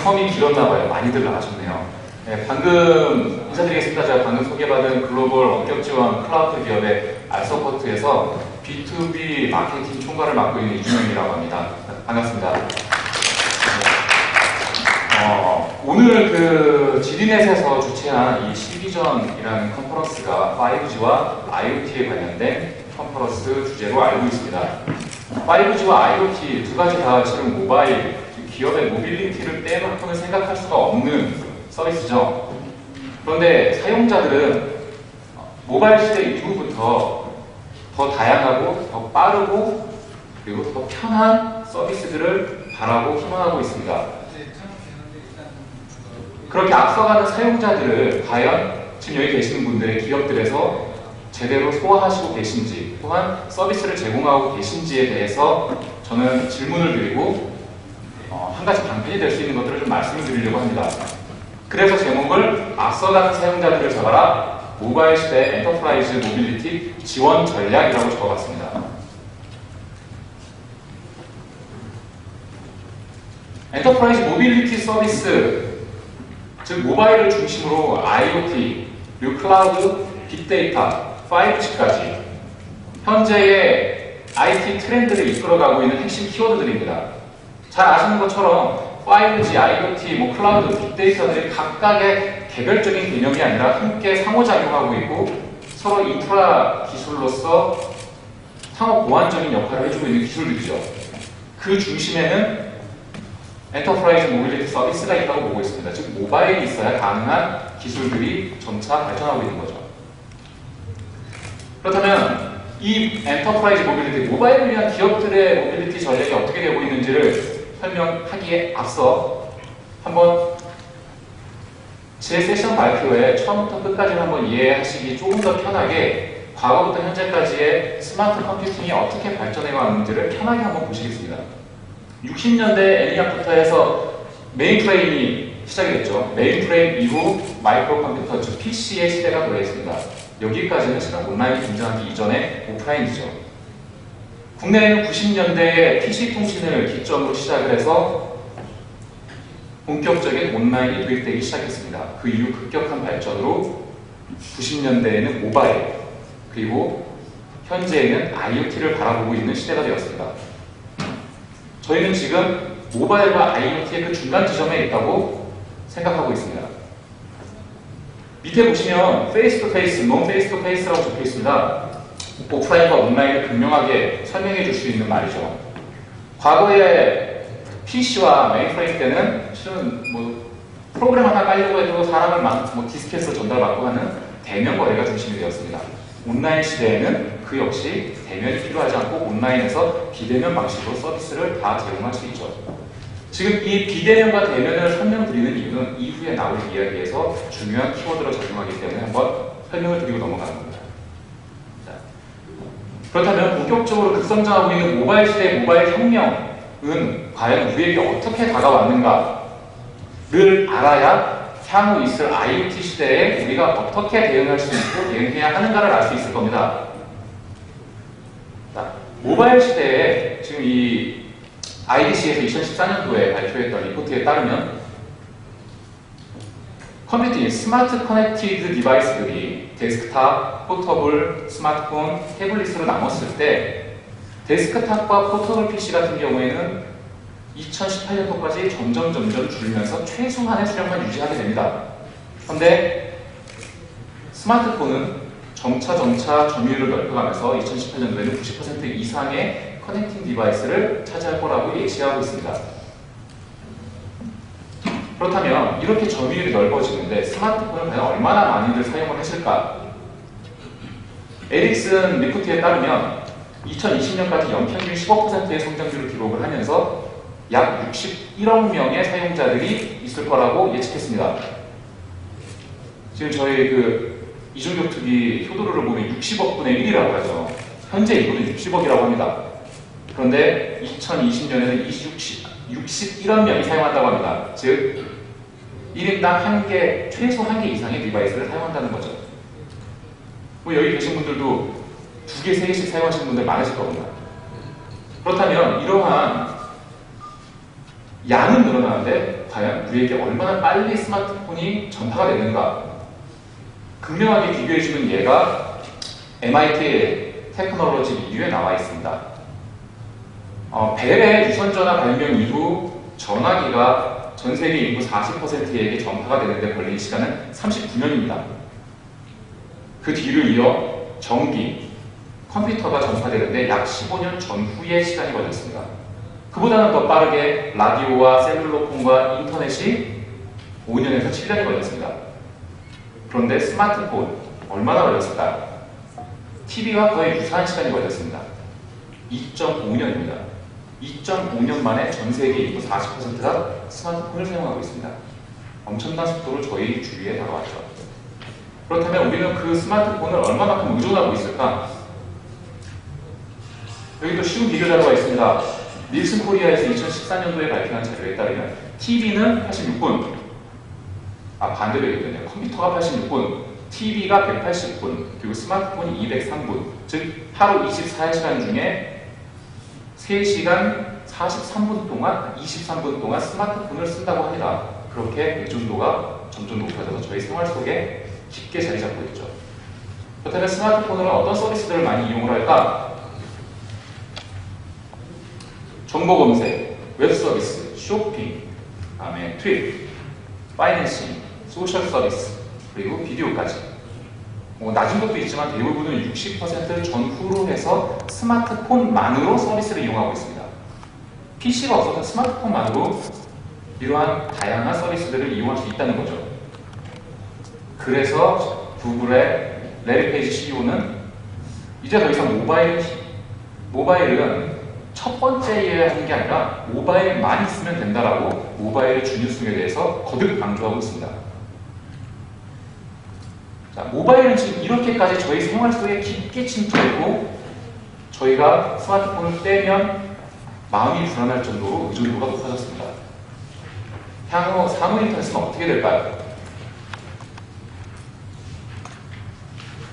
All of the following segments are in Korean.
처음이 길었나봐요. 많이들 나가셨네요. 네, 방금 인사드리겠습니다. 제가 방금 소개받은 글로벌 원격 지원 클라우드 기업의 알서포트에서 B2B 마케팅 총괄을 맡고 있는 이준영이라고 합니다. 반갑습니다. 오늘 그 GD넷에서 주최한 이 CV전이라는 컨퍼런스가 5G와 IoT에 관련된 컨퍼런스 주제로 알고 있습니다. 5G와 IoT 두 가지 다 지금 모바일, 기업의 모빌리티를 떼놓고는 생각할 수가 없는 서비스죠. 그런데 사용자들은 모바일 시대 이후부터 더 다양하고 더 빠르고 그리고 더 편한 서비스들을 바라고 희망하고 있습니다. 그렇게 앞서가는 사용자들을 과연 지금 여기 계시는 분들의 기업들에서 제대로 소화하시고 계신지 또한 서비스를 제공하고 계신지에 대해서 저는 질문을 드리고 한 가지 방편이 될 수 있는 것들을 좀 말씀을 드리려고 합니다. 그래서 제목을 앞서가는 사용자들을 잡아라 모바일 시대 엔터프라이즈 모빌리티 지원 전략이라고 적어봤습니다. 엔터프라이즈 모빌리티 서비스, 즉 모바일을 중심으로 IoT, 그리고 클라우드, 빅데이터, 5G까지 현재의 IT 트렌드를 이끌어가고 있는 핵심 키워드들입니다. 잘 아시는 것처럼 5G, IoT, 클라우드, 빅데이터들이 각각의 개별적인 개념이 아니라 함께 상호작용하고 있고 서로 인프라 기술로서 상호 보완적인 역할을 해주고 있는 기술들이죠. 그 중심에는 엔터프라이즈 모빌리티 서비스가 있다고 보고 있습니다. 즉 모바일이 있어야 가능한 기술들이 점차 발전하고 있는 거죠. 그렇다면 이 엔터프라이즈 모빌리티, 모바일을 위한 기업들의 모빌리티 전략이 어떻게 되고 있는지를 설명하기에 앞서 한번 제 세션 발표에 처음부터 끝까지 한번 이해하시기 조금 더 편하게 과거부터 현재까지의 스마트 컴퓨팅이 어떻게 발전해 왔는지를 편하게 한번 보시겠습니다. 60년대 애니악부터 해서 메인프레임이 시작이 됐죠. 메인프레임 이후 마이크로 컴퓨터, 즉 PC의 시대가 도래했습니다. 여기까지는 제가 온라인이 등장하기 이전의 오프라인이죠. 국내에는 90년대에 PC 통신을 기점으로 시작을 해서 본격적인 온라인이 도입되기 시작했습니다. 그 이후 급격한 발전으로 90년대에는 모바일, 그리고 현재에는 IoT를 바라보고 있는 시대가 되었습니다. 저희는 지금 모바일과 IoT의 그 중간 지점에 있다고 생각하고 있습니다. 밑에 보시면 페이스 투 페이스, 논 페이스 투 페이스라고 적혀 있습니다. 오프라인과 온라인을 분명하게 설명해 줄 수 있는 말이죠. 과거에 PC와 메인프레임 때는 실은 프로그램 하나 깔려고 해도 사람을 디스켓으로 전달받고 하는 대면 거래가 중심이 되었습니다. 온라인 시대에는 그 역시 대면이 필요하지 않고 온라인에서 비대면 방식으로 서비스를 다 제공할 수 있죠. 지금 이 비대면과 대면을 설명드리는 이유는 이후에 나올 이야기에서 중요한 키워드로 작용하기 때문에 한번 설명을 드리고 넘어가는 겁니다. 자, 그렇다면 본격적으로 급성장하고 있는 모바일 시대의 모바일 혁명은 과연 우리에게 어떻게 다가왔는가를 알아야 향후 있을 IoT 시대에 우리가 어떻게 대응할 수 있고 대응해야 하는가를 알 수 있을 겁니다. 자, 모바일 시대에 지금 이 IDC에서 2014년도에 발표했던 리포트에 따르면 컴퓨팅, 스마트 커넥티드 디바이스들이 데스크탑, 포터블, 스마트폰, 태블릿으로 나눴을 때 데스크탑과 포터블 PC 같은 경우에는 2018년도까지 점점 줄면서 최소한의 수량만 유지하게 됩니다. 그런데 스마트폰은 점차 점유율을 넓혀가면서 2018년도에는 90% 이상의 커넥팅 디바이스를 차지할 거라고 예시하고 있습니다. 그렇다면 이렇게 점유율이 넓어지는데 스마트폰을 과연 얼마나 많이들 사용을 하실까? 에릭슨 리포트에 따르면 2020년까지 연평균 15%의 성장률을 기록을 하면서 약 61억 명의 사용자들이 있을 거라고 예측했습니다. 지금 저희 이중격투기 효도를 보면 60억 분의 1이라고 하죠. 현재 인구는 60억이라고 합니다. 그런데 2020년에는 61억 명이 사용한다고 합니다. 즉 1인당 최소 1개 이상의 디바이스를 사용한다는 거죠. 여기 계신 분들도 2개, 3개씩 사용하시는 분들 많으실 겁니다. 그렇다면 이러한 양은 늘어나는데 과연 우리에게 얼마나 빨리 스마트폰이 전파가 됐는가 극명하게 비교해주는 예가 MIT 테크놀로지 리뷰에 나와 있습니다. 벨의 유선전화 발명 이후 전화기가 전 세계 인구 40%에게 전파가 되는데 걸린 시간은 39년입니다. 그 뒤를 이어 전기, 컴퓨터가 전파되는데 약 15년 전후의 시간이 걸렸습니다. 그보다는 더 빠르게 라디오와 셀룰러폰과 인터넷이 5년에서 7년이 걸렸습니다. 그런데 스마트폰 얼마나 걸렸을까요? TV와 거의 유사한 시간이 걸렸습니다. 2.5년입니다. 2.5년 만에 전 세계 인구 40%가 스마트폰을 사용하고 있습니다. 엄청난 속도로 저희 주위에 다가왔죠. 그렇다면 우리는 그 스마트폰을 얼마만큼 의존하고 있을까? 여기도 쉬운 비교 자료가 있습니다. 닐슨 코리아에서 2014년도에 발표한 자료에 따르면 TV는 86분, 반대로 되겠네요. 컴퓨터가 86분, TV가 180분, 그리고 스마트폰이 203분, 즉 하루 24시간 중에 3시간 43분 동안, 23분 동안 스마트폰을 쓴다고 합니다. 그렇게 의존도가 점점 높아져서 저희 생활 속에 깊게 자리 잡고 있죠. 그렇다면 스마트폰으로 어떤 서비스들을 많이 이용을 할까? 정보 검색, 웹 서비스, 쇼핑, 다음에 트립, 파이낸싱, 소셜 서비스, 그리고 비디오까지. 낮은 것도 있지만 대부분은 60% 전후로 해서 스마트폰만으로 서비스를 이용하고 있습니다. PC가 없어서 스마트폰만으로 이러한 다양한 서비스들을 이용할 수 있다는 거죠. 그래서 구글의 레리 페이지 CEO는 이제 더 이상 모바일은 첫 번째여야 하는 게 아니라 모바일만 있으면 된다라고 모바일의 중요성에 대해서 거듭 강조하고 있습니다. 자, 모바일은 지금 이렇게까지 저희 생활 속에 깊게 침투했고 저희가 스마트폰을 떼면 마음이 불안할 정도로 의존도가 높아졌습니다. 향후 사물 인터넷은 어떻게 될까요?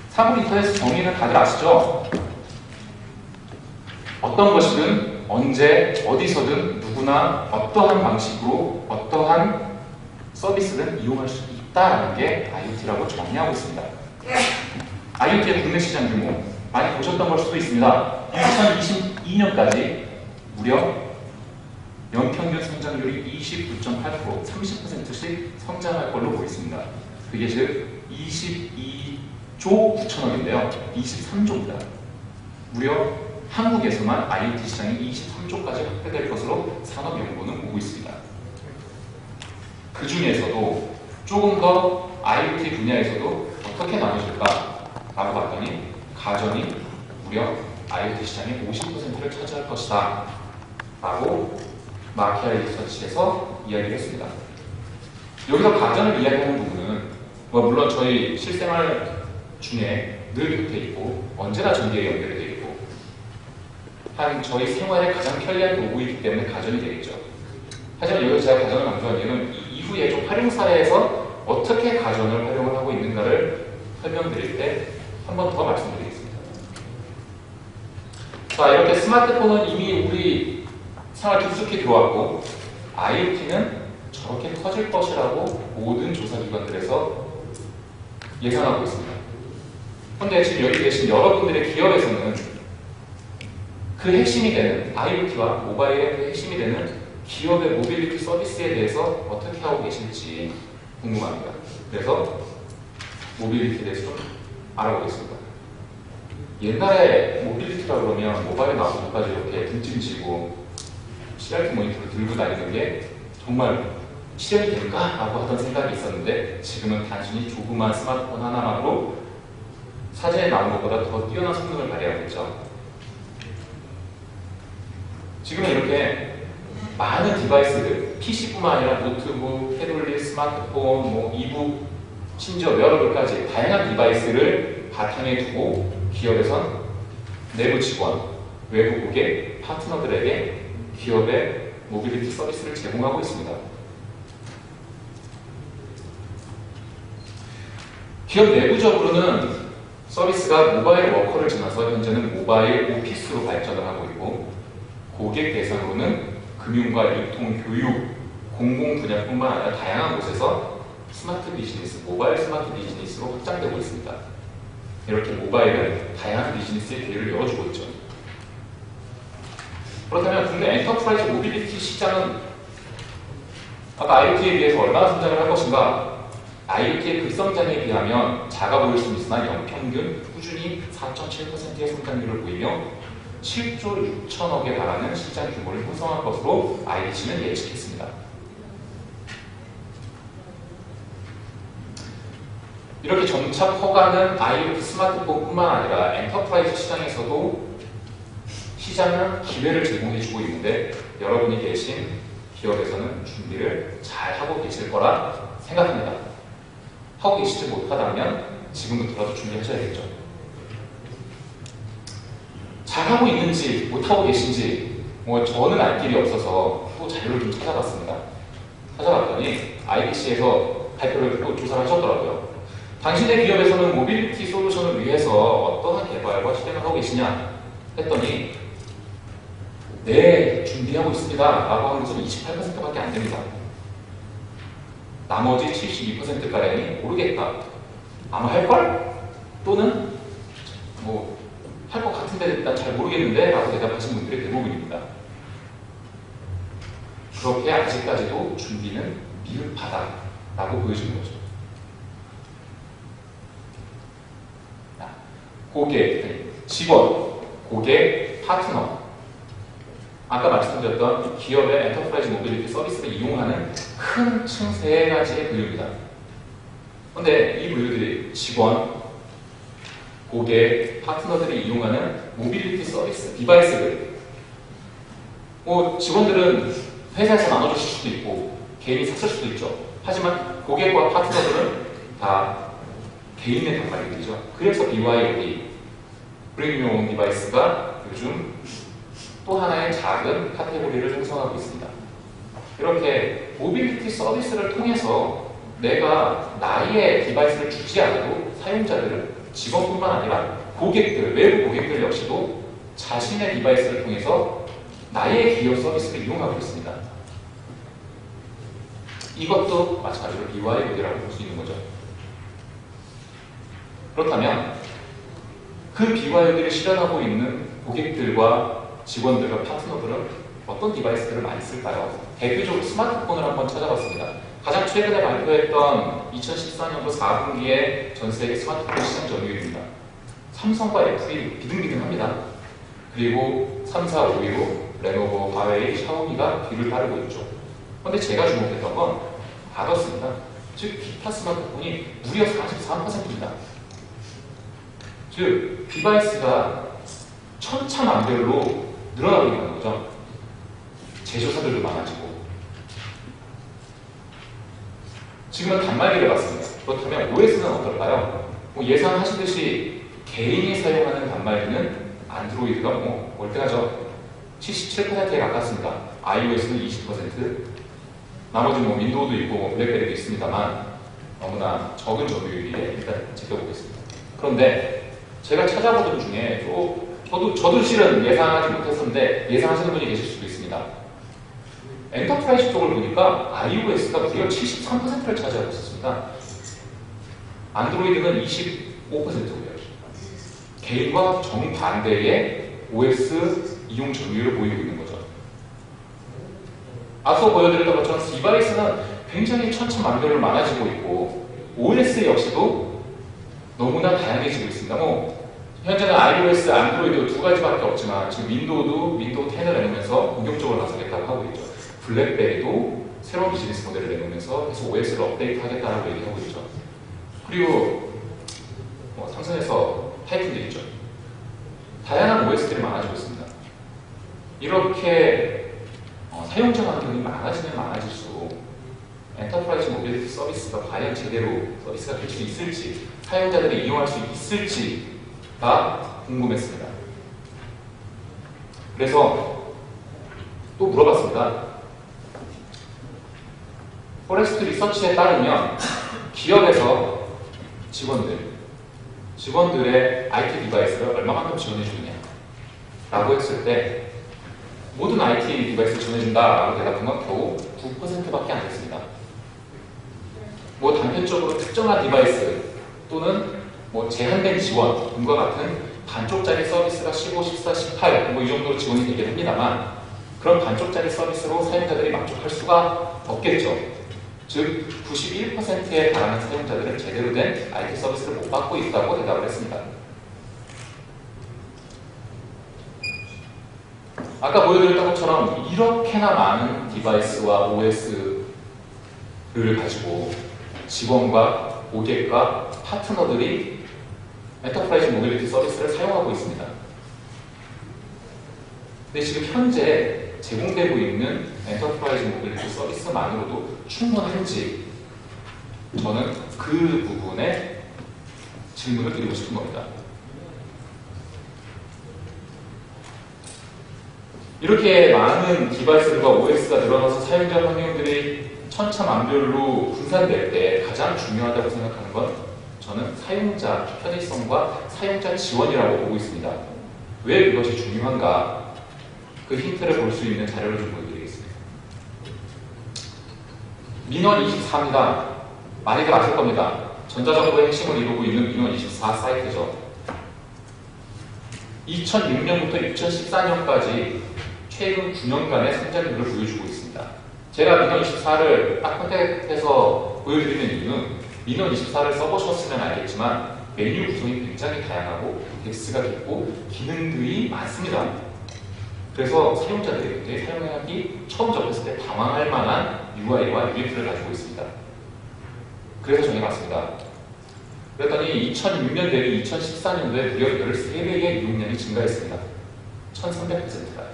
사물 인터넷 정의는 다들 아시죠? 어떤 것이든 언제 어디서든 누구나 어떠한 방식으로 어떠한 서비스든 이용할 수 있다는 게 IoT라고 정의하고 있습니다. IoT의 국내 시장 규모 많이 보셨던 걸 수도 있습니다. 2022년까지 무려 연평균 성장률이 29.8%, 30%씩 성장할 걸로 보입니다. 그게 즉 22조 9천억인데요. 23조입니다. 무려 한국에서만 IoT 시장이 23조까지 확대될 것으로 산업연구원은 보고 있습니다. 그 중에서도 조금 더 IoT 분야에서도 어떻게 나눠질까? 라고 봤더니 가전이 무려 IoT 시장의 50%를 차지할 것이다 라고 마키아리 리서치에서 이야기를 했습니다. 여기서 가전을 이야기하는 부분은 물론 저희 실생활 중에 늘 곁에 있고 언제나 전기에 연결이 되어 있고 저희 생활에 가장 편리한 도구이기 때문에 가전이 되겠죠. 하지만 여기서 제가 가전을 강조한 이유는 이후에 좀 활용 사례에서 어떻게 가전을 활용을 하고 있는가를 설명드릴 때 한 번 더 말씀드리겠습니다. 자, 이렇게 스마트폰은 이미 우리 생활 깊숙이 들어왔고 IoT는 저렇게 커질 것이라고 모든 조사기관들에서 예상하고 있습니다. 그런데 지금 여기 계신 여러분들의 기업에서는 그 핵심이 되는 IoT와 모바일의 그 핵심이 되는 기업의 모빌리티 서비스에 대해서 어떻게 하고 계실지 궁금합니다. 그래서 모빌리티에 대해서 좀 알아보겠습니다. 옛날에 모빌리티라 그러면 모바일 나오기까지 이렇게 등짐지고 CRT 모니터를 들고 다니는 게 정말 실현이 될까? 라고 하던 생각이 있었는데 지금은 단순히 조그만 스마트폰 하나만으로 사진에 나온 것보다 더 뛰어난 성능을 발휘하겠죠. 지금은 이렇게 많은 디바이스들, PC뿐만 아니라 노트북, 태블릿, 스마트폰, 이북, 심지어 웨어러블까지 다양한 디바이스를 바탕에 두고 기업에선 내부 직원, 외부 고객, 파트너들에게 기업의 모빌리티 서비스를 제공하고 있습니다. 기업 내부적으로는 서비스가 모바일 워커를 지나서 현재는 모바일 오피스로 발전을 하고 있고 고객 대상으로는 금융과 유통, 교육, 공공 분야뿐만 아니라 다양한 곳에서 스마트 비즈니스, 모바일 스마트 비즈니스로 확장되고 있습니다. 이렇게 모바일은 다양한 비즈니스의 기회를 열어주고 있죠. 그렇다면 국내 엔터프라이즈 모빌리티 시장은 아까 IoT에 비해서 얼마나 성장을 할 것인가? IoT의 급성장에 비하면 작아 보일 수는 있으나 연평균 꾸준히 4.7%의 성장률을 보이며 7조 6천억에 달하는 시장 규모를 형성할 것으로 IDC는 예측했습니다. 이렇게 점차 커가는 IoT 스마트폰뿐만 아니라 엔터프라이즈 시장에서도 시장은 기회를 제공해주고 있는데 여러분이 계신 기업에서는 준비를 잘 하고 계실 거라 생각합니다. 하고 계시지 못하다면 지금부터라도 준비하셔야겠죠. 잘하고 있는지 못하고 계신지 저는 알 길이 없어서 또 자료를 좀 찾아봤습니다. 찾아봤더니 IDC에서 발표를 듣고 조사를 하셨더라고요. 당신의 기업에서는 모빌리티 솔루션을 위해서 어떠한 개발과 실행을 하고 계시냐 했더니 네, 준비하고 있습니다 라고 한 것은 28%밖에 안 됩니다. 나머지 72%가량이 모르겠다. 아마 할걸? 또는 할 것 같은데 일단 잘 모르겠는데 라고 대답하신 분들이 대부분입니다. 그렇게 아직까지도 준비는 미흡하다 라고 보여주는 거죠. 고객, 직원, 고객, 파트너. 아까 말씀드렸던 기업의 엔터프라이즈 모빌리티 서비스를 이용하는 큰 층 세 가지의 분류입니다. 그런데 이 분류들이 직원, 고객, 파트너들이 이용하는 모빌리티 서비스, 디바이스들. 직원들은 회사에서 나눠줄 수도 있고 개인이 샀을 수도 있죠. 하지만 고객과 파트너들은 다 개인의 단말들이죠. 그래서 BYOD, Bring Your Own Device가 요즘 또 하나의 작은 카테고리를 형성하고 있습니다. 이렇게 모빌리티 서비스를 통해서 내가 나의 디바이스를 주지 않아도 사용자들은 직원뿐만 아니라 고객들, 외부 고객들 역시도 자신의 디바이스를 통해서 나의 기업 서비스를 이용하고 있습니다. 이것도 마찬가지로 BYOD라고 볼 수 있는 거죠. 그렇다면 그 BYOD를 실현하고 있는 고객들과 직원들과 파트너들은 어떤 디바이스들을 많이 쓸까요? 대표적으로 스마트폰을 한번 찾아봤습니다. 가장 최근에 발표했던 2014년도 4분기의 전 세계 스마트폰 시장 점유율입니다. 삼성과 애플이 비등비등합니다. 그리고 3, 4, 5위로 레노버, 화웨이, 샤오미가 뒤를 따르고 있죠. 그런데 제가 주목했던 건 아더스입니다. 즉 기타 스마트폰이 무려 43%입니다. 즉 디바이스가 천차만별로 늘어나고 있는 거죠. 제조사들도 많아지고. 지금은 단말기를 봤습니다. 그렇다면 OS는 어떨까요? 예상하시듯이 개인이 사용하는 단말기는 안드로이드가 월등하죠. 77%에 가깝습니다. iOS는 20%, 나머지 윈도우도 있고 블랙베리도 있습니다만 너무나 적은 점유율이 일단 지켜보겠습니다. 그런데 제가 찾아보던 중에 저도 실은 예상하지 못했었는데 예상하시는 분이 계실 수도 있습니다. 엔터프라이즈 쪽을 보니까 iOS가 무려 73%를 차지하고 있었습니다. 안드로이드는 25%고요. 개인과 정반대의 OS 이용 점유율을 보이고 있는 거죠. 앞서 보여드렸던 것처럼 디바이스는 굉장히 천차만별로 많아지고 있고 OS 역시도 너무나 다양해지고 있습니다. 현재는 iOS, 안드로이드 두 가지밖에 없지만 지금 윈도우도 윈도우 10을 내놓으면서 본격적으로 나서겠다고 하고 있죠. 블랙베리도 새로운 비즈니스 모델을 내놓으면서 계속 OS를 업데이트하겠다고 얘기하고 있죠. 그리고 삼성에서 타이푼도 있죠. 다양한 OS들이 많아지고 있습니다. 이렇게 사용자 환경이 많아지면 많아질수록 엔터프라이즈 모빌리티 서비스가 과연 제대로 서비스가 될 수 있을지, 사용자들이 이용할 수 있을지가 궁금했습니다. 그래서 또 물어봤습니다. 포레스트 리서치에 따르면 기업에서 직원들의 IT 디바이스를 얼마만큼 지원해 주느냐 라고 했을 때 모든 IT 디바이스를 지원해준다라고 대답한 건 겨우 9%밖에 안 됐습니다. 뭐 단편적으로 특정한 디바이스 또는 뭐 제한된 지원 등과 같은 반쪽짜리 서비스가 15, 14, 18 뭐 이 정도로 지원이 되긴 합니다만 그런 반쪽짜리 서비스로 사용자들이 만족할 수가 없겠죠. 즉 91%에 달하는 사용자들은 제대로 된 IT 서비스를 못 받고 있다고 대답을 했습니다. 아까 보여드렸던 것처럼 이렇게나 많은 디바이스와 OS를 가지고 직원과 고객과 파트너들이 엔터프라이즈 모빌리티 서비스를 사용하고 있습니다. 근데 지금 현재 제공되고 있는 엔터프라이즈 모빌리티 서비스만으로도 충분한지 저는 그 부분에 질문을 드리고 싶은 겁니다. 이렇게 많은 디바이스들과 OS가 늘어나서 사용자 환경들이 천차만별로 분산될 때 가장 중요하다고 생각하는 건 저는 사용자 편의성과 사용자 지원이라고 보고 있습니다. 왜 그것이 중요한가? 그 힌트를 볼 수 있는 자료를 좀 보여드리겠습니다. 민원24입니다. 많이들 아실 겁니다. 전자정보의 핵심을 이루고 있는 민원24 사이트죠. 2006년부터 2014년까지 최근 9년간의 성장률을 보여주고 있습니다. 제가 민원24를 딱 선택해서 보여드리는 이유는 민원24를 써보셨으면 알겠지만 메뉴 구성이 굉장히 다양하고 텍스트가 깊고 기능들이 많습니다. 그래서 사용자들이 굉장히 사용하기 처음 접했을 때 당황할 만한 UI와 UX를 가지고 있습니다. 그래서 정해봤습니다. 그랬더니 2006년 대비 2014년도에 무려 13배의 이용량이 증가했습니다. 1300%가.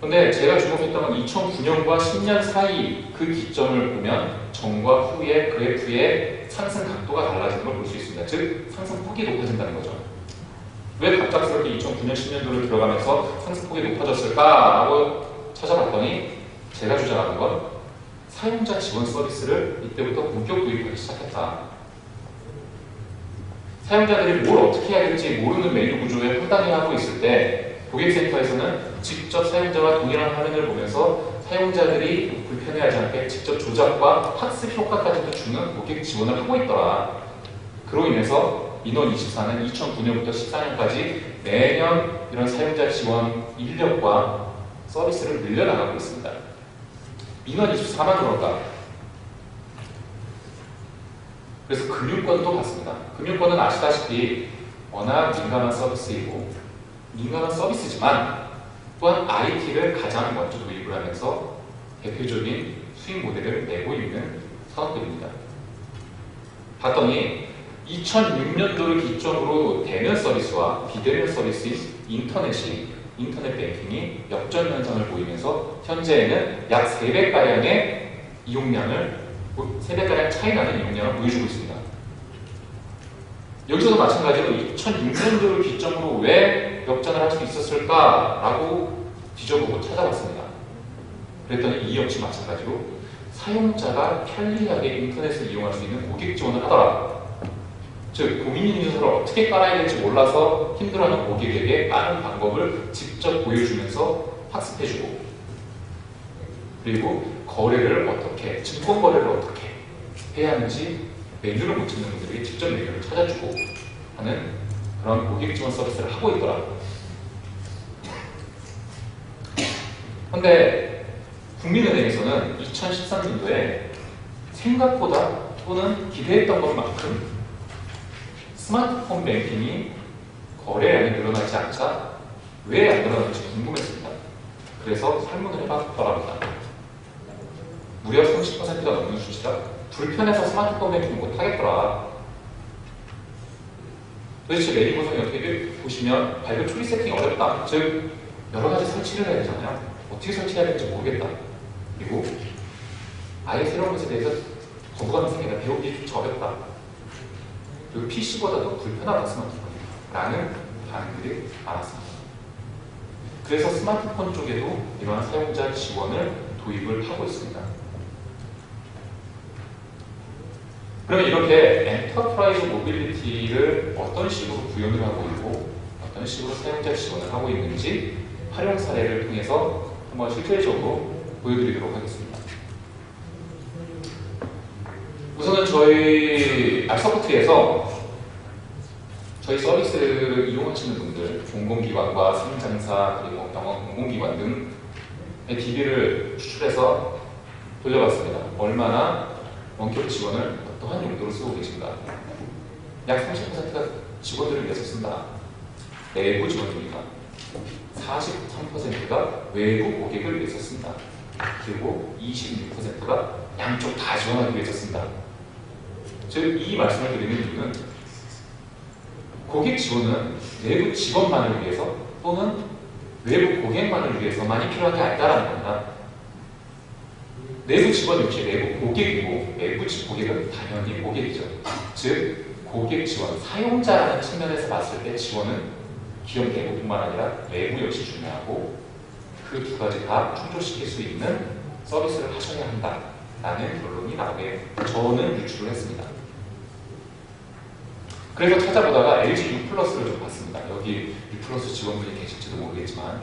근데 제가 주목했던 건 2009년과 10년 사이 그 기점을 보면 전과 후의 그래프의 상승 각도가 달라지는 걸 볼 수 있습니다. 즉 상승폭이 높아진다는 거죠. 왜 갑작스럽게 2009년 10년도를 들어가면서 상승폭이 높아졌을까라고 찾아봤더니 제가 주장하는 건 사용자 지원 서비스를 이때부터 본격 도입하기 시작했다. 사용자들이 뭘 어떻게 해야 될지 모르는 메뉴 구조에 황당해하고 있을 때 고객센터에서는 직접 사용자와 동일한 화면을 보면서 사용자들이 불편해하지 않게 직접 조작과 학습 효과까지도 주는 고객 지원을 하고 있더라. 그로 인해서 민원24는 2009년부터 14년까지 매년 이런 사용자 지원 인력과 서비스를 늘려나가고 있습니다. 민원24만 그럴까? 그래서 금융권도 봤습니다. 금융권은 아시다시피 워낙 민감한 서비스이고 민감한 서비스지만 또한 IT를 가장 먼저 도입을 하면서 대표적인 수익 모델을 내고 있는 산업들입니다. 봤더니 2006년도를 기점으로 대면 서비스와 비대면 서비스인 인터넷 뱅킹이 역전 현상을 보이면서 현재에는 약 3배가량의 이용량을 3배가량 차이 나는 이용량을 보여주고 있습니다. 여기서도 마찬가지로 2006년도를 기점으로 왜 역전을 할 수 있었을까라고 뒤져보고 찾아봤습니다. 그랬더니 이 역시 마찬가지로 사용자가 편리하게 인터넷을 이용할 수 있는 고객 지원을 하더라. 즉 고민인 유서를 어떻게 깔아야 될지 몰라서 힘들어하는 고객에게 빠른 방법을 직접 보여주면서 학습해주고 그리고 거래를 어떻게, 증권 거래를 어떻게 해야 하는지 메뉴를 못 찾는 분들에게 직접 메뉴를 찾아주고 하는 그런 고객 지원 서비스를 하고 있더라고요. 그런데 국민은행에서는 2013년도에 생각보다 또는 기대했던 것만큼 스마트폰 뱅킹이 거래량이 늘어나지 않자 왜 안 늘어나는지 궁금했습니다. 그래서 설문을 해봤더랍니다. 무려 30%가 넘는 수치가 불편해서 스마트폰 뱅킹 못하겠더라. 도대체 메뉴 구성이 어떻게 보시면 발표 초기 세팅이 어렵다. 즉 여러 가지 설치를 해야 되잖아요. 어떻게 설치해야 될지 모르겠다. 그리고 아예 새로운 것에 대해서 거부감이 생기다. 배우기 어렵다. 그리고 PC보다도 불편하다 스마트폰이라는 반응들이 많았습니다. 그래서 스마트폰 쪽에도 이러한 사용자 지원을 도입을 하고 있습니다. 그러면 이렇게 엔터프라이즈 모빌리티를 어떤 식으로 구현을 하고 있고 어떤 식으로 사용자 지원을 하고 있는지 활용 사례를 통해서 한번 실질적으로 보여드리도록 하겠습니다. 우선은 저희 알서포트에서 저희 서비스를 이용하시는 분들, 공공기관과 상장사 그리고 병원 공공기관 등의 DB를 추출해서 돌려봤습니다. 얼마나 원격 지원을 어떠한 용도로 쓰고 계신가. 약 30%가 직원들을 위해서 쓴다. 내부 지원입니다. 43%가 외부 고객을 위해서 쓴다. 그리고 26%가 양쪽 다 지원하기 위해서 쓴다. 즉, 이 말씀을 드리는 이유는 고객 지원은 내부 직원만을 위해서 또는 외부 고객만을 위해서만이 필요한 게 아니다라는 겁니다. 내부 직원 역시 내부 고객이고 외부 고객은 당연히 고객이죠. 즉, 고객 지원, 사용자라는 측면에서 봤을 때 지원은 기업 내부뿐만 아니라 외부 역시 중요하고 그 두 가지 다 충족시킬 수 있는 서비스를 하셔야 한다라는 결론이 나오게 저는 유출을 했습니다. 그래서 찾아보다가 LG U+를 좀 봤습니다. 여기 U+ 직원분이 계실지도 모르겠지만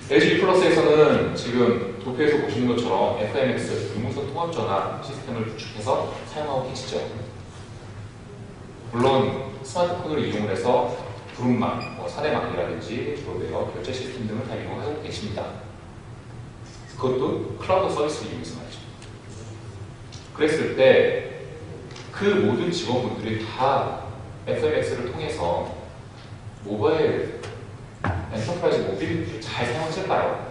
LG U+에서는 지금 도표에서 보시는 것처럼 FMX, 유무선 통합전화 시스템을 구축해서 사용하고 계시죠. 물론 스마트폰을 이용을 해서 부름망, 사내망이라든지 브로드웨어, 결제 시스템 등을 다 이용하고 계십니다. 그것도 클라우드 서비스를 이용해서 말이죠. 그랬을 때 그 모든 직원분들이 다 FMX를 통해서 모바일 엔터프라이즈 모빌리티를 잘 사용했을까요?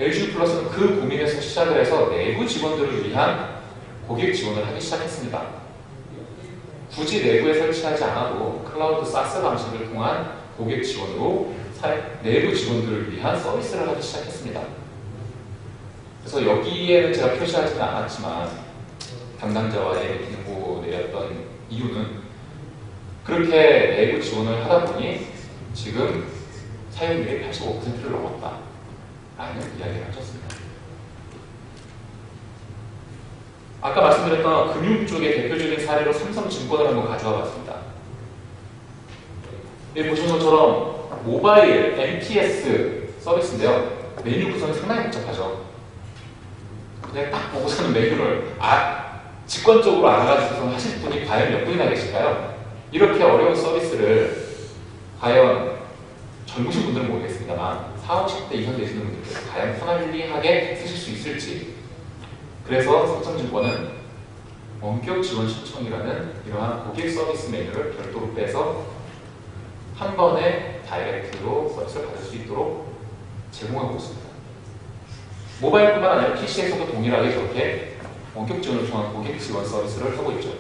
LG U+는 그 고민에서 시작을 해서 내부 직원들을 위한 고객 지원을 하기 시작했습니다. 굳이 내부에 설치하지 않아도 클라우드 사스 방식을 통한 고객 지원으로 내부 직원들을 위한 서비스를 하기 시작했습니다. 그래서 여기에는 제가 표시하지는 않았지만 담당자와의 미팅을 내렸던 이유는 그렇게 내부 지원을 하다 보니 지금 사용률이 85%를 넘었다라는 이야기를 하셨습니다. 아까 말씀드렸던 금융 쪽의 대표적인 사례로 삼성증권을 한번 가져와 봤습니다. 여기 보시는 것처럼 모바일 MPS 서비스인데요. 메뉴 구성이 상당히 복잡하죠. 그냥 딱 보고서는 메뉴를 직관적으로 알아가지고 하실 분이 과연 몇 분이나 계실까요? 이렇게 어려운 서비스를 과연 젊으신 분들은 모르겠습니다만 40, 50대 이상 되시는 분들께서 과연 편안하게 쓰실 수 있을지, 그래서 삼성증권은 원격 지원 신청이라는 이러한 고객 서비스 메뉴를 별도로 빼서 한 번에 다이렉트로 서비스를 받을 수 있도록 제공하고 있습니다. 모바일뿐만 아니라 PC에서도 동일하게 그렇게 원격 지원을 통한 고객 지원 서비스를 하고 있죠.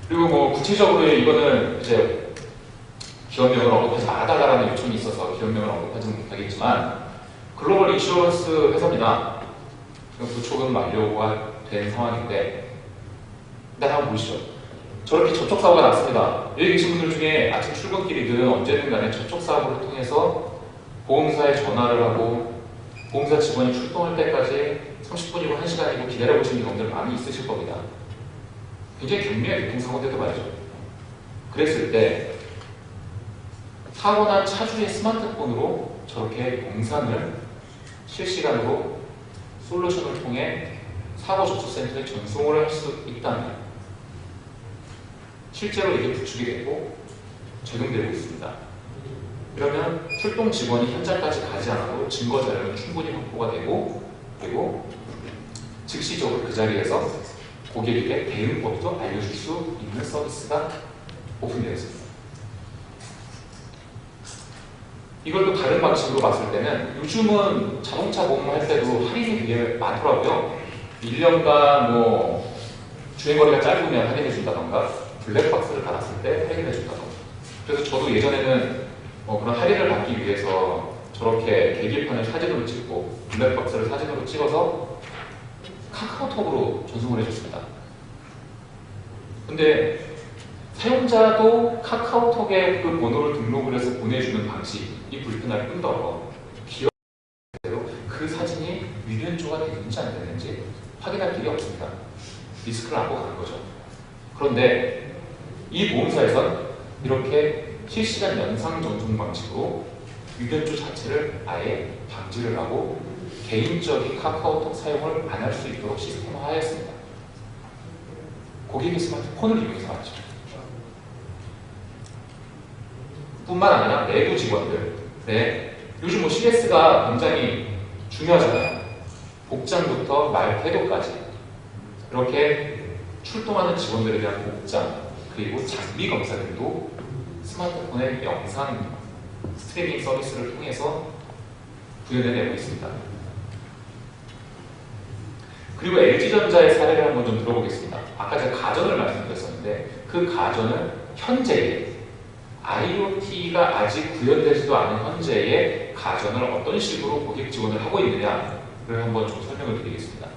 그리고 구체적으로 이거는 이제 기업명을 언급하지 말아달라는 요청이 있어서 기업명을 언급하지는 못하겠지만 글로벌 인슈어런스 회사입니다. 부촉은 만료가 된 상황인데 일단 한번 보시죠. 저렇게 접촉사고가 났습니다. 여기 계신 분들 중에 아침 출근길이든 언제든 간에 접촉사고를 통해서 보험사에 전화를 하고 보험사 직원이 출동할 때까지 30분이고 1시간이고 기다려보신 경험들 많이 있으실 겁니다. 굉장히 경미한 교통사고인데도 말이죠. 그랬을 때 사고난 차주의 스마트폰으로 저렇게 영상을 실시간으로 솔루션을 통해 사고 접수센터에 전송을 할 수 있다면 실제로 이게 구축이 되고 적용되고 있습니다. 그러면 출동 직원이 현장까지 가지 않아도 증거 자료는 충분히 확보가 되고 그리고 즉시적으로 그 자리에서 고객에게 대응법도 알려줄 수 있는 서비스가 오픈되어 있습니다. 이걸 또 다른 방식으로 봤을 때는 요즘은 자동차 보험할 때도 할인이 되게 많더라고요. 1년간 주행거리가 짧으면 할인해준다던가 블랙박스를 달았을 때 할인해준다던가. 그래서 저도 예전에는 그런 할인을 받기 위해서 저렇게 계기판을 사진으로 찍고 블랙박스를 사진으로 찍어서 카카오톡으로 전송을 해줬습니다. 근데 사용자도 카카오톡에 그 번호를 등록을 해서 보내주는 방식이 불편할 뿐더러 기업에도 그 사진이 위변조가 되는지 안 되는지 확인할 길이 없습니다. 리스크를 안고 가는 거죠. 그런데 이 보험사에선 이렇게 실시간 영상 전송 방식으로 유견주 자체를 아예 방지를 하고 개인적인 카카오톡 사용을 안 할 수 있도록 시스템화하였습니다. 고객의 스마트폰을 이용해서 말이죠. 뿐만 아니라 내부 직원들, 요즘 뭐 CS가 굉장히 중요하잖아요. 복장부터 말 태도까지 이렇게 출동하는 직원들에 대한 복장 그리고 장비 검사 등도 스마트폰의 영상 스트리밍 서비스를 통해서 구현해내고 있습니다. 그리고 LG전자의 사례를 한번 좀 들어보겠습니다. 아까 제가 가전을 말씀드렸었는데 그 가전은 현재의 IoT가 아직 구현되지도 않은 현재의 가전을 어떤 식으로 고객 지원을 하고 있느냐를 한번 좀 설명을 드리겠습니다.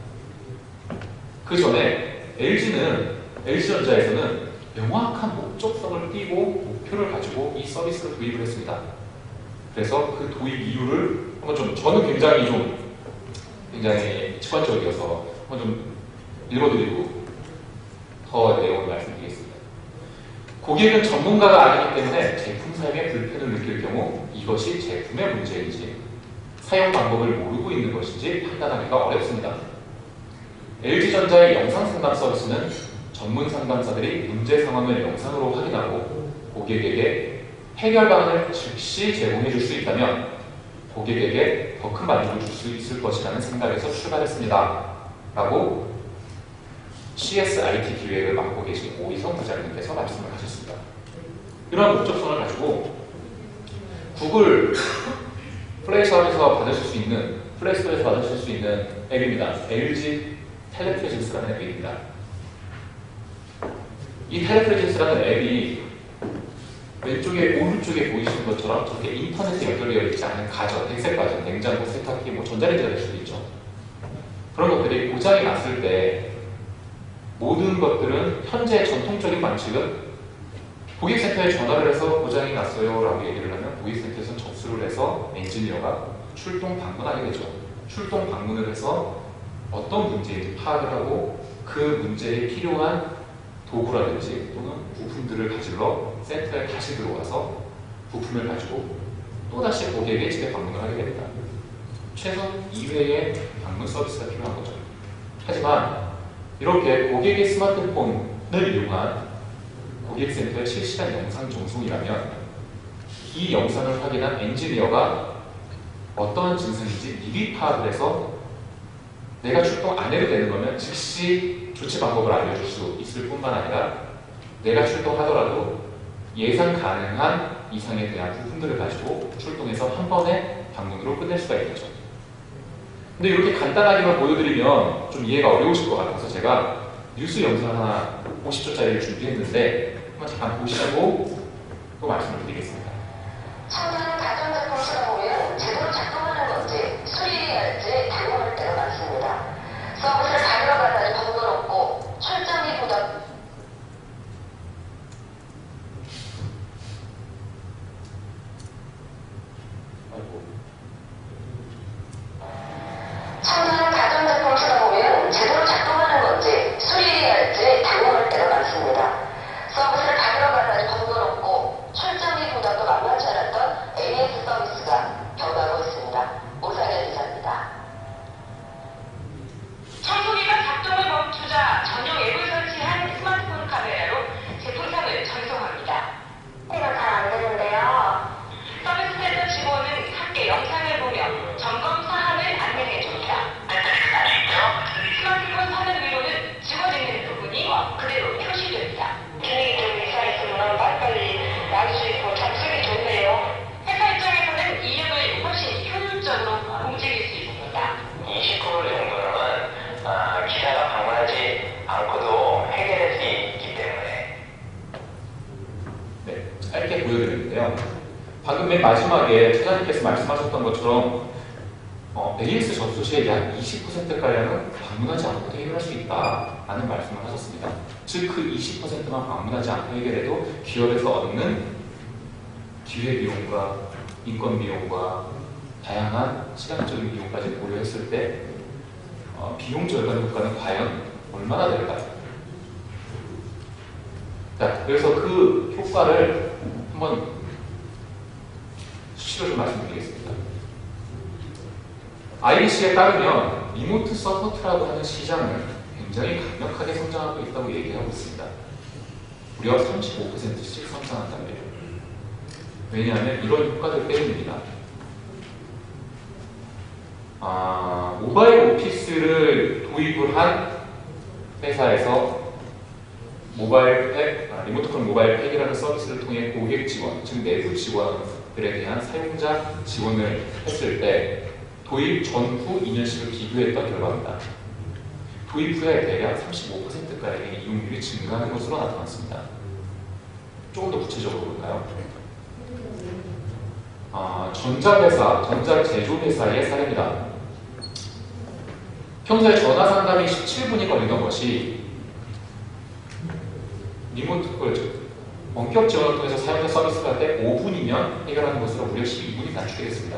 그 전에 LG전자에서는 명확한 목적성을 띠고 목표를 가지고 이 서비스를 도입을 했습니다. 그래서 그 도입 이유를 한번 저는 굉장히 직관적이어서 한번 좀 읽어드리고 더 내용을 말씀드리겠습니다. 고객은 전문가가 아니기 때문에 제품 사용에 불편을 느낄 경우 이것이 제품의 문제인지 사용 방법을 모르고 있는 것인지 판단하기가 어렵습니다. LG전자의 영상 상담 서비스는 전문 상담사들이 문제 상황을 영상으로 확인하고 고객에게 해결 방안을 즉시 제공해 줄 수 있다면 고객에게 더 큰 만족을 줄 수 있을 것이라는 생각에서 출발했습니다. 라고 CSIT 기획을 맡고 계신 오희성 부장님께서 말씀을 하셨습니다. 이러한 목적성을 가지고 구글 플레이스토어에서 받으실 수 있는 앱입니다. LG 텔레프레젠스라는 앱입니다. 이 텔레프레젠스라는 앱이 왼쪽에 오른쪽에 보이시는 것처럼 저렇게 인터넷에 연결되어 있지 않은 가전, 백색 가전, 냉장고, 세탁기, 전자레인지가 될 수도 있죠. 그런 것들이 고장이 났을 때 모든 것들은 현재 전통적인 방식은 고객센터에 전화를 해서 고장이 났어요 라고 얘기를 하면 고객센터에서 접수를 해서 엔지니어가 출동 방문하게 되죠. 출동 방문을 해서 어떤 문제인지 파악을 하고 그 문제에 필요한 도구라든지 또는 부품들을 가지러 센터에 다시 들어와서 부품을 가지고 또다시 고객의 집에 방문을 하게 됩니다. 최소 2회의 방문 서비스가 필요한 거죠. 하지만 이렇게 고객의 스마트폰을 이용한 고객센터의 실시간 영상 전송이라면 이 영상을 확인한 엔지니어가 어떠한 증상인지 미리 파악을 해서 내가 출동 안 해도 되는 거면 즉시 조치 방법을 알려줄 수 있을 뿐만 아니라 내가 출동하더라도 예상 가능한 이상에 대한 부분들을 가지고 출동해서 한 번에 방문으로 끝낼 수가 있겠죠. 근데 이렇게 간단하게만 보여드리면 좀 이해가 어려우실 것 같아서 제가 뉴스 영상 하나 50초짜리를 준비했는데 한번 잠깐 보시고 또 말씀을 드리겠습니다. 청소는 가전제품 쓰다 보면 제대로 작동하는 건지 수리해야 할지 당황할 때가 많습니다. 서비스를 받으러 가다니 번거롭고 출장비보다 청소는 가전제품 쓰다 보면 제대로 작동하는 건지 수리해야 할지 당황할 때가 많습니다. 서비스를 받으러 가다니 번거롭고 출장비 부담도 만만치 않았던 AS 서비스가 변하고 있습니다. 오상현 기자입니다. 청소기가 작동을 멈추자 전용 앱을 설치한 스마트폰 카메라로 제품상을 전송합니다. 이거 잘 안 되는데요. 서비스 센터 직원은 함께 영상을 보며 점검 사항을 안내해줍니다. 스마트폰 화면 위로는 지워지는 부분이 그대로 표시됩니다. 기능이 좀 이상했으면 빨리빨리 나올 수 있고 참 쓰기 좋네요. 회사 입장에서는 이력을 훨씬 효율적으로 움직일 수 있습니다. 20% 정도는 기사가 방문하지 않고도 해결할 수 있기 때문에. 네, 짧게 보여드렸는데요. 방금 맨 마지막에 차장님께서 말씀하셨던 것처럼 AS 접수 시의 약 20%가량은 방문하지 않고 해결할 수 있다라는 말씀을 하셨습니다. 즉 그 20%만 방문하지 않고 해결해도 기업에서 얻는 기회비용과 인건비용과 다양한 시간적인 비용까지 고려했을 때 비용 절감 효과는 과연 얼마나 될까요? 자, 그래서 그 효과를 한번 수치로 좀 말씀드리겠습니다. IBC에 따르면 리모트 서포트라고 하는 시장은 굉장히 강력하게 성장하고 있다고 얘기하고 있습니다. 무려 35%씩 성장한다고요. 왜냐하면 이런 효과들 때문입니다. 모바일 오피스를 도입을 한 회사에서 리모트콘 모바일 팩이라는 서비스를 통해 고객 지원, 즉 내부 직원들에 대한 사용자 지원을 했을 때 도입 전후 2년씩을 비교했던 결과입니다. 도입 후에 대략 35%가량의 이용률이 증가하는 것으로 나타났습니다. 조금 더 구체적으로 볼까요? 전자회사, 전자제조회사의 사례입니다. 평소에 전화 상담이 17분이 걸리던 것이 원격 지원을 통해서 사용자 서비스를 할 때 5분이면 해결하는 것으로 무려 12분이 단축이 됐습니다.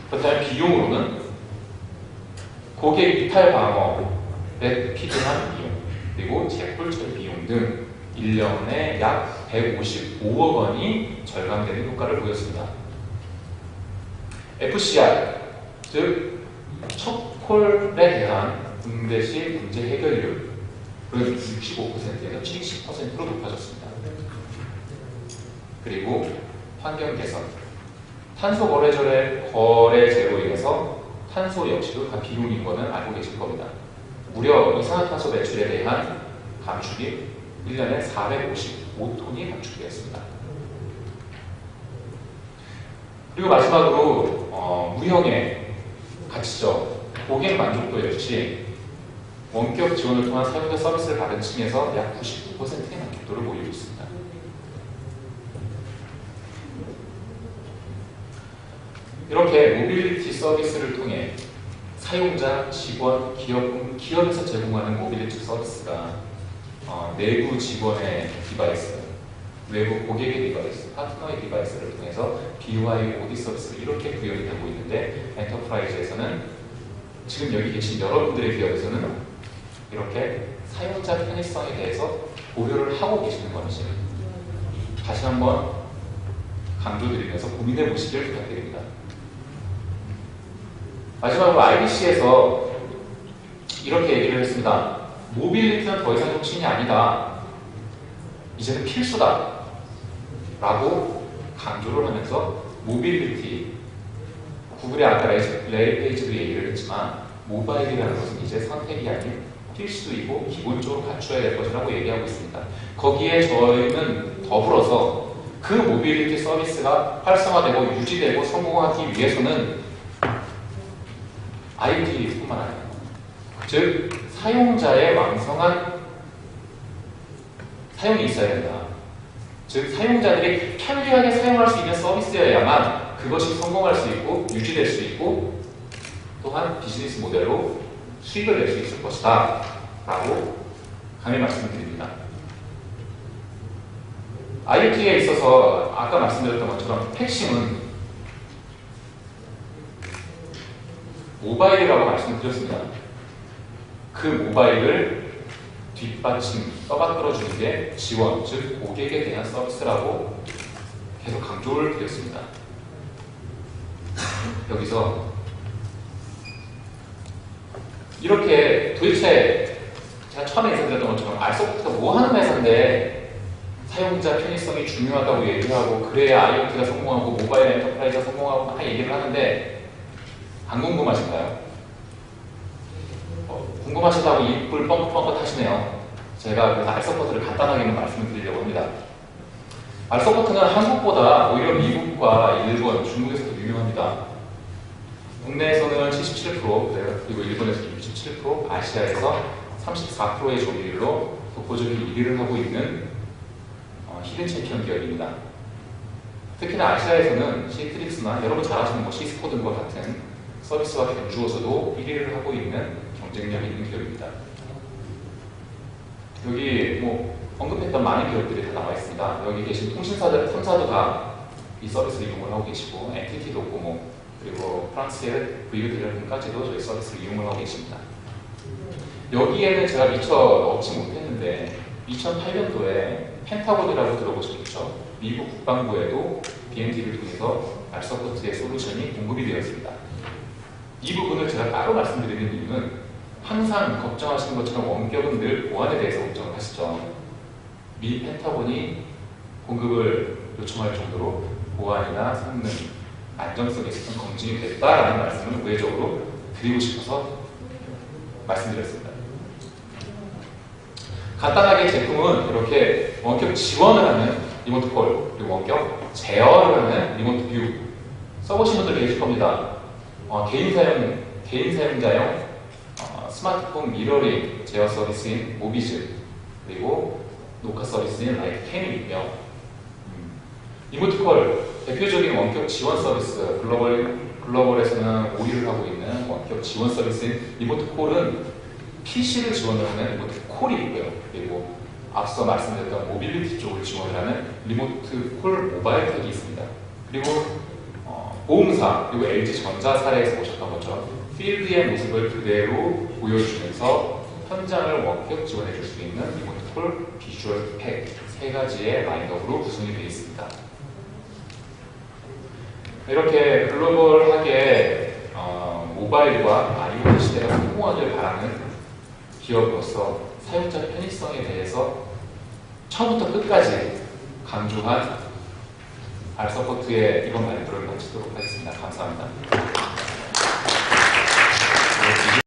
그렇다면 비용으로는 고객 이탈 방어에 필요한 비용, 그리고 재풀 처리 비용 등 1년에 약 155억 원이 절감되는 효과를 보였습니다. FCR, 즉 첫 콜에 대한 응대 시 문제 해결률은 65%에서 70%로 높아졌습니다. 그리고 환경 개선, 탄소 거래 제로로 인해서 탄소 역시도 다 비용인 것은 알고 계실 겁니다. 무려 이산화탄소 배출에 대한 감축이 1년에 455톤이 감축되었습니다. 그리고 마지막으로 무형의 가치죠. 고객 만족도 역시 원격 지원을 통한 사용자 서비스를 받은 층에서 약 99%의 만족도를 보이고 있습니다. 이렇게 모빌리티 서비스를 통해 사용자, 직원, 기업에서 제공하는 모빌리티 서비스가 내부 직원의 디바이스, 외부 고객의 디바이스, 파트너의 디바이스를 통해서 BYOD 서비스를 이렇게 구현이 되고 있는데, 엔터프라이즈에서는 지금 여기 계신 여러분들의 기업에서는 이렇게 사용자 편의성에 대해서 고려를 하고 계시는 건지 다시 한번 강조드리면서 고민해 보시길 부탁드립니다. 마지막으로 IBC에서 이렇게 얘기를 했습니다. 모빌리티는 더 이상 혁신이 아니다. 이제는 필수다. 라고 강조를 하면서 모빌리티, 구글의 아까 레리 페이지도 얘기를 했지만 모바일이라는 것은 이제 선택이 아닌 필수이고 기본적으로 갖춰야 될 것이라고 얘기하고 있습니다. 거기에 저희는 더불어서 그 모빌리티 서비스가 활성화되고 유지되고 성공하기 위해서는 IoT뿐만 아니라, 즉 사용자의 왕성한 사용이 있어야 된다. 즉 사용자들이 편리하게 사용할 수 있는 서비스여야만 그것이 성공할 수 있고 유지될 수 있고 또한 비즈니스 모델로 수익을 낼 수 있을 것이다 라고 강히 말씀드립니다. IoT에 있어서 아까 말씀드렸던 것처럼 핵심은 모바일이라고 말씀드렸습니다. 그 모바일을 뒷받침, 떠받들어주는 게 지원, 즉 고객에 대한 서비스라고 계속 강조를 드렸습니다. 여기서 이렇게 도대체 제가 처음에 인사드렸던 것처럼 알소프트가 뭐 하는 회사인데 사용자 편의성이 중요하다고 얘기를 하고 그래야 IoT가 성공하고 모바일 엔터프라이즈가 성공하고 막 얘기를 하는데 안 궁금하신가요? 궁금하시다고 입을 뻥긋뻥긋 하시네요. 제가 그래서 알서포트를 간단하게만 말씀을 드리려고 합니다. 알서포트는 한국보다 오히려 미국과 일본, 중국에서도 유명합니다. 국내에서는 77%, 그리고 일본에서 67%, 아시아에서 34%의 점유율로 독보적인 1위를 하고 있는 히든 챔피언 기업입니다. 특히나 아시아에서는 시트릭스나 여러분 잘 아시는 시스코 등과 같은 서비스와 견주어서도 1위를 하고 있는 경쟁력이 있는 기업입니다. 여기 언급했던 많은 기업들이 다 나와 있습니다. 여기 계신 통신사들 3사도 다 이 서비스를 이용을 하고 계시고 NTT 도코모 그리고 프랑스의 VU드래곤까지도 저희 서비스를 이용을 하고 계십니다. 여기에는 제가 미처 넣지 못했는데 2008년도에 펜타곤이라고 들어보셨겠죠? 미국 국방부에도 BMT를 통해서 알서포트의 솔루션이 공급이 되었습니다. 이 부분을 제가 따로 말씀드리는 이유는 항상 걱정하시는 것처럼 원격은 늘 보안에 대해서 걱정을 하시죠. 미 펜타곤이 공급을 요청할 정도로 보안이나 성능, 안정성에 있어서 검증이 됐다라는 말씀을 우회적으로 드리고 싶어서 말씀드렸습니다. 간단하게 제품은 이렇게 원격 지원을 하는 리모트 콜, 그리고 원격 제어를 하는 리모트 뷰 써보신 분들 계실 겁니다. 개인 사용자용 스마트폰 미러링 제어 서비스인 모비즈, 그리고 녹화 서비스인 라이트 캠이 있며, 리모트 콜 대표적인 원격 지원 서비스, 글로벌에서는 5위를 하고 있는 원격 지원 서비스인 리모트 콜은 PC를 지원하는 리모트 콜이 있고요. 그리고 앞서 말씀드렸던 모빌리티 쪽을 지원을 하는 리모트 콜 모바일 텍이 있습니다. 그리고 보험사, 그리고 LG전자 사례에서 보셨던 것처럼 필드의 모습을 그대로 보여주면서 현장을 원격 지원해 줄 수 있는 리모트 콜 비주얼 팩 세 가지의 라인업으로 구성이 되어 있습니다. 이렇게 글로벌하게 모바일과 IoT 시대가 성공하길 바라는 기업으로서 사용자 편의성에 대해서 처음부터 끝까지 강조한 알서포트의 이번 발표를 마치도록 하겠습니다. 감사합니다.